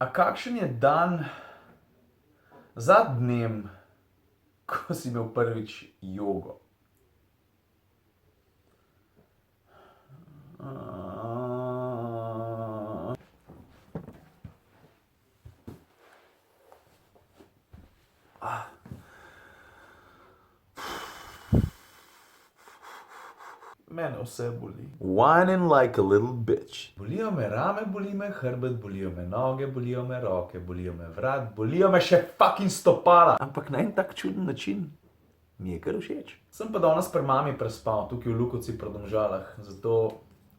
A kakšen je dan za dnem, ko si imel prvič jogo? Mene vse boli. Whining like a little bitch. Bolijo me rame, boli me hrbet, bolijo me noge, bolijo me roke, bolijo me vrat, bolijo me še fucking stopala. Ampak na en tak čuden način mi je kar všeč. Sem pa danes pri mami prespal, tukaj v Lukovci pri Domžalah, zato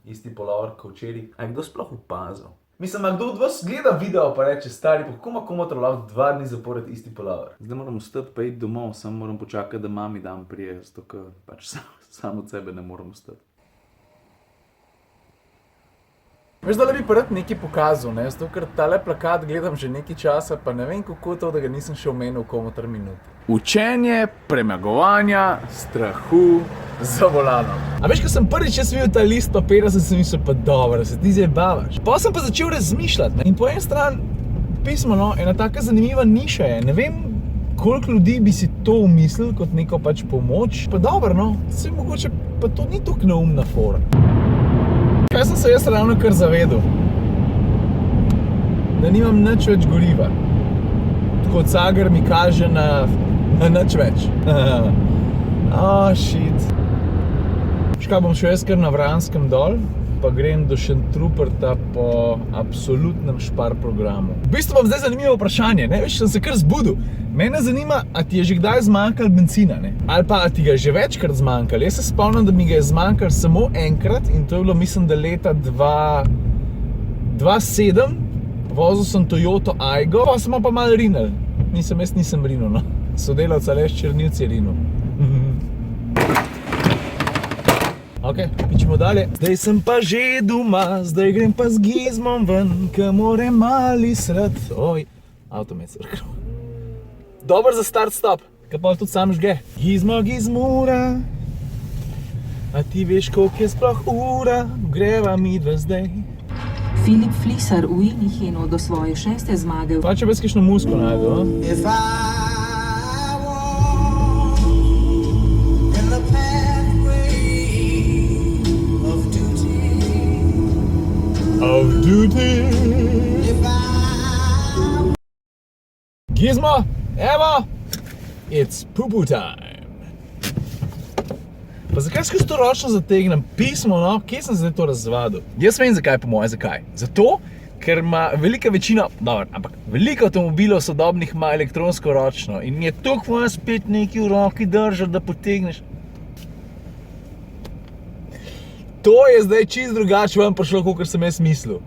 isti pulover kot včeraj. A je kdo sploh opazil? Mislim, a kdo od vas gleda video pa reče, stari, pa kako ima komotor lahko 2 dni zapored isti pulover? Zdaj moram vstati pa iti domov, samo moram počakati, da mami dam prije, zato ker pač sam od sebe ne morem vstati. Veš, da bi pa rad nekaj pokazal, ne? Zato, ker tale plakat gledam že nekaj časa, pa ne vem kako to, da ga nisem še omenil komotor minuti. Učenje premagovanja strahu za volanom. A veš, ko sem prvič videl ta list papira, sem si mislil, pa dobro, se ti zdaj bavaš. Pa sem pa začel razmišljati, ne? In po eni strani pismo, no, ena taka zanimiva niša je. Ne vem, koliko ljudi bi si to umislil kot neko pač pomoč. Pa dobro, no, se mogoče pa to ni tako neumna fora. Kaj sem se jaz ravno kar zavedel? Da nimam nič več goriva. Tako Cager mi kaže na nič več. Shit. Škaj bom šel jaz kar na Vranskem dol, pa grem do Šentruperta po absolutnem špar programu. V bistvu imam zdaj zanimivo vprašanje, ne? Veš, sem se kar zbudil. Mene zanima, a ti je že kdaj zmanjkalo bencina, ne? Ali pa, a ti ga je že večkrat zmanjkalo. Jaz se spomnim, da mi ga je zmanjkalo samo enkrat in to je bilo, mislim, da leta 2007. Vozil sem Toyoto Aygo, pa sem pa malo rinil. Jaz nisem rinil, no. Sodelavec Aleš Černilc je rinil. Ok, pičemo dalje. Zdaj sem pa že doma, zdaj grem pa z Gizmom ven, ke more mali sred. Oj, avto me je crknil. Dober za start stop, ke pa tudi sam žge. Gizmo, Gizmura, a ti veš, koliko je sploh ura, greva midva zdaj. Filip Flisar v Inihenu do svoje 6. zmage. Pa če bez kakšno musko najdu, Of duty. Gizmo, evo, it's poo-poo time. Pa zakaj skozi to ročno zategnem pismo, no? Kje sem zdaj to razvadil? Jaz vem zakaj, po moje, zakaj. Zato, ker ima velika večina, dobro, ampak veliko avtomobilov sodobnih ima elektronsko ročno in mi je toliko vas spet nekaj v roki držati, da potegneš. To je zdaj čisto drugače vam prišlo, kakor sem jaz mislil.